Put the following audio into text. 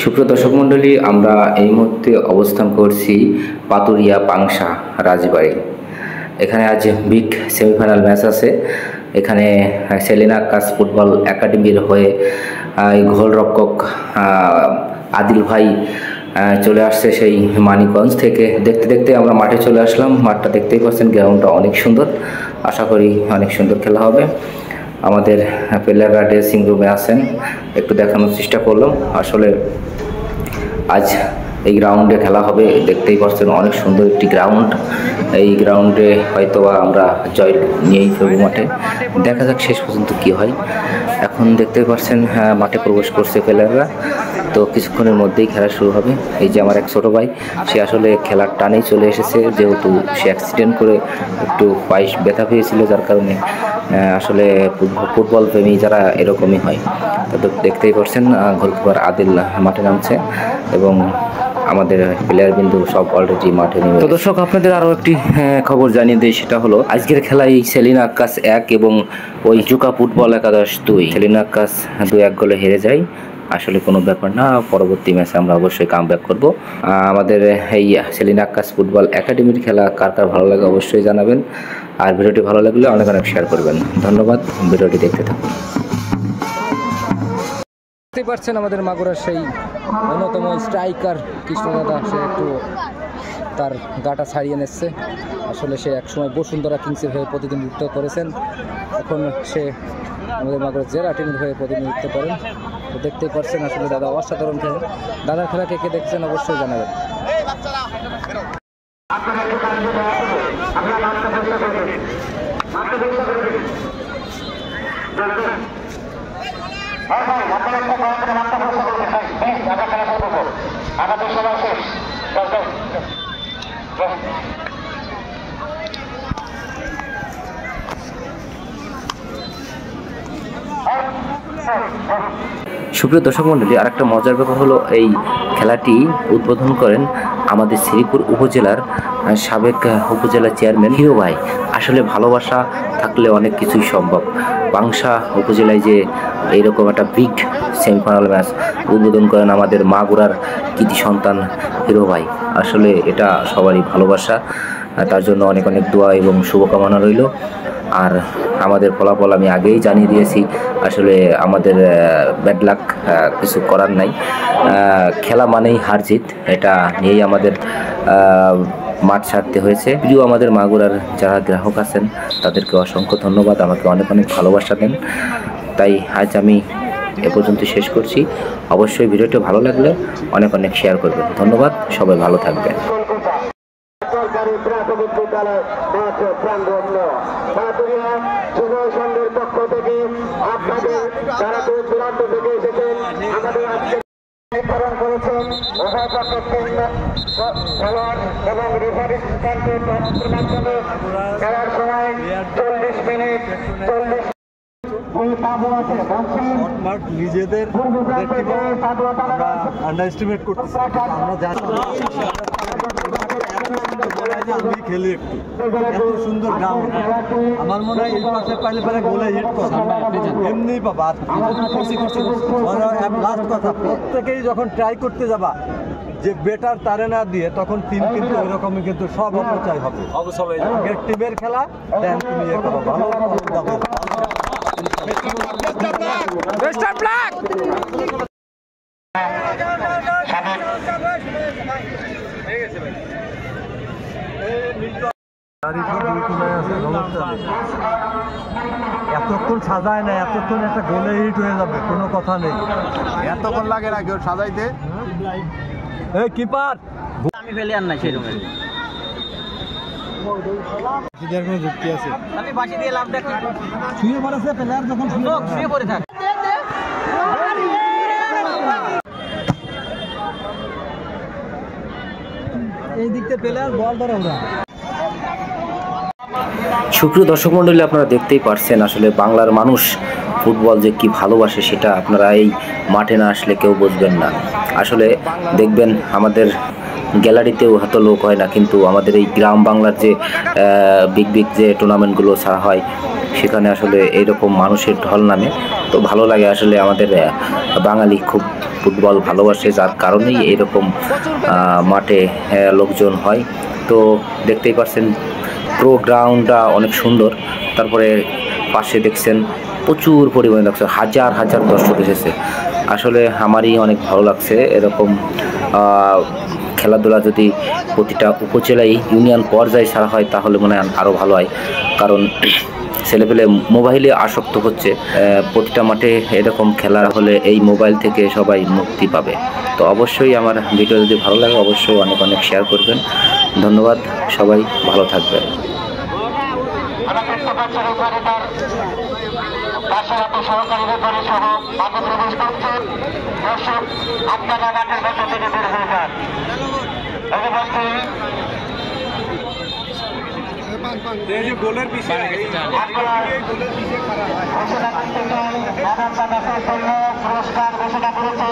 সুপ্রিয় দর্শক মণ্ডলী, আমরা এই মুহূর্তে অবস্থান করছি পাতুরিয়া পাংশা রাজবাড়ি। এখানে আজ বিগ সেমিফাইনাল ম্যাচ আছে। এখানে সেলিনা আক্কাস ফুটবল একাডেমির হয়ে গোলরক্ষক আদিল ভাই চলে আসছে সেই মানিকগঞ্জ থেকে। দেখতে দেখতে আমরা মাঠে চলে আসলাম। মাঠটা দেখতেই পাচ্ছেন, গ্রাউন্ডটা অনেক সুন্দর। আশা করি অনেক সুন্দর খেলা হবে। আমাদের প্লেয়াররা ড্রেসিং রুমে আছেন, একটু দেখানোর চেষ্টা করলাম। আসলে আজ এই গ্রাউন্ডে খেলা হবে, দেখতেই পাচ্ছেন অনেক সুন্দর একটি গ্রাউন্ড। এই গ্রাউন্ডে হয়তোবা আমরা জয় নিয়েই ফেলবো মাঠে। দেখা যাক শেষ পর্যন্ত কি হয়। এখন দেখতেই পাচ্ছেন মাঠে প্রবেশ করছে প্লেয়াররা। তো কিছুক্ষণের মধ্যেই খেলা শুরু হবে। এই যে আমার এক ছোটো ভাই, সে আসলে খেলার টানেই চলে এসেছে, যেহেতু সে অ্যাক্সিডেন্ট করে একটু পায়ে ব্যথা পেয়েছিল, যার কারণে আসলে ফুটবল প্রেমী যারা এরকমই হয়। তো দেখতেই পাচ্ছেন গোলকিপার আদিল মাঠে নামছে এবং আমাদের প্লেয়ার বিন্দু সব অলরেডি মাঠে নেমে। তো দর্শক, আপনাদের আরও একটি খবর জানিয়ে দিই, সেটা হলো আজকের খেলায় সেলিনা আক্কাস 1 এবং ওই জুকা ফুটবল একাদশ 2। সেলিনা আক্কাস 2-1 গোলে হেরে যায়। আসলে কোনো ব্যাপার না, পরবর্তী ম্যাচে আমরা অবশ্যই কামব্যাক করব। আমাদের এই সেলিনা আক্কাস ফুটবল একাডেমির খেলা কার কার ভালো লাগে অবশ্যই জানাবেন। আর ভিডিওটি ভালো লাগলে অনেক অনেক শেয়ার করবেন। ধন্যবাদ, ভিডিওটি দেখতে থাকুন। দেখতে পাচ্ছেন আমাদের মাগুরার সেই অন্যতম স্ট্রাইকার কৃষ্ণদাদা, সে একটু তার গাটা ছাড়িয়ে নিচ্ছে। আসলে সে একসময় বসুন্ধরা কিংসের হয়ে প্রতিনিধিত্ব করেছেন, এখন সে আমাদের মাগুরা জেলা টিমের হয়ে প্রতিনিধিত্ব করেন। তো দেখতেই পাচ্ছেন আসলে দাদা অসাধারণ খেলে। দাদার খেলা কে কে দেখছেন অবশ্যই জানাবেন। সুপ্রিয় দর্শক মণ্ডলী, আরেকটা মজার ব্যাপার হলো এই খেলাটি উদ্বোধন করেন আমাদের শ্রীপুর উপজেলার সাবেক উপজেলা চেয়ারম্যান হিরো ভাই। আসলে ভালোবাসা থাকলে অনেক কিছুই সম্ভব। পাংশা উপজেলায় যে এইরকম একটা বিগ সেমিফাইনাল ম্যাচ উদ্বোধন করেন আমাদের মাগুরার কৃতি সন্তান হিরো ভাই। আসলে এটা সবারই ভালোবাসা, তার জন্য অনেক অনেক দোয়া এবং শুভকামনা রইল। আর আমাদের ফলাফল আমি আগেই জানিয়ে দিয়েছি। আসলে আমাদের ব্যাড লাক, কিছু করার নাই। খেলা মানেই হার জিত, এটা নিয়েই আমাদের মাঠ ছাড়তে হয়েছে। প্রিয় আমাদের মাগুরার যারা গ্রাহক আছেন তাদেরকে অসংখ্য ধন্যবাদ, আমাকে অনেক অনেক ভালোবাসা দেন। তাই আজ আমি এ পর্যন্ত শেষ করছি। অবশ্যই ভিডিওটি ভালো লাগলে অনেক অনেক শেয়ার করবেন। ধন্যবাদ, সবাই ভালো থাকবেন। সরকারি প্রাথমিক বিদ্যালয় মাঠ প্রাঙ্গণ পাতুরিয়া যুব সংঘের পক্ষ থেকে আপনাদের যারা দূর দূরান্ত থেকে এসেছেন আমাদের আজকে নির্ধারণ করেছেন উভয় পক্ষের খেলোয়াড় এবং রেফারির মাধ্যমে খেলার সময় 40 মিনিট 40 নিজেদের আন্ডার এস্টিমেট করতেছি। আমরা আমি খেলি একটু এত সুন্দর গ্রাউন্ড, আমার মনে হয় এই পাশে পাইলে পারে গোলে হিট করা এমনি পাবা। লাস্ট কথা, প্রত্যেকেই যখন ট্রাই করতে যাবা যে বেটার তারে না দিয়ে, তখন টিম কিন্তু এরকমই কিন্তু সব অপচয় হবে। আগের টিমের খেলা দেন তুমি ইয়ে করো ভালো। এতক্ষণ সাজায় না, এতক্ষণ একটা গোলে হিট হয়ে যাবে, কোনো কথা নেই। এতক্ষণ লাগে না কেউ সাজাইতে। এই কিপার আমি ফেলে আর নাই সেরকম কোনো যুক্তি আছে? আমি বাসি দিয়ে লাভ দেখি শুয়ে পড়েছে প্লেয়ার, যখন শুয়ে পড়ে থাকে। এই দিক থেকে প্লেয়ার বল ধরে ওরা। সুপ্রিয় দর্শক মণ্ডলী, আপনারা দেখতেই পারছেন আসলে বাংলার মানুষ ফুটবল যে কি ভালোবাসে সেটা আপনারা এই মাঠে না আসলে কেউ বুঝবেন না। আসলে দেখবেন আমাদের গ্যালারিতেও হয়তো লোক হয় না, কিন্তু আমাদের এই গ্রাম বাংলার যে বিগ বিগ যে টুর্নামেন্টগুলো ছাড়া হয় সেখানে আসলে এইরকম মানুষের ঢল নামে। তো ভালো লাগে আসলে আমাদের বাঙালি খুব ফুটবল ভালোবাসে, যার কারণেই এরকম মাঠে লোকজন হয়। তো দেখতেই পাচ্ছেন প্রো গ্রাউন্ডটা অনেক সুন্দর। তারপরে পাশে দেখছেন প্রচুর পরিমাণে দর্শক, হাজার হাজার দর্শক এসেছে। আসলে আমারই অনেক ভালো লাগছে এরকম খেলাধুলা যদি প্রতিটা উপজেলায় ইউনিয়ন পর্যায়ে ছাড়া হয় তাহলে মনে হয় আরও ভালো হয়, কারণ ছেলেপেলে মোবাইলে আসক্ত হচ্ছে। প্রতিটা মাঠে এরকম খেলা হলে এই মোবাইল থেকে সবাই মুক্তি পাবে। তো অবশ্যই আমার ভিডিও যদি ভালো লাগে অবশ্যই অনেক অনেক শেয়ার করবেন। ধন্যবাদ, সবাই ভালো থাকবেন। সহকারী রেফারি সহ মাঠে প্রবেশ করছেন। দর্শক আপনারা মাঠের মধ্যে থেকে বের হয়ে যান। গোলের পিছিয়ে পুরস্কার ঘোষণা করেছে।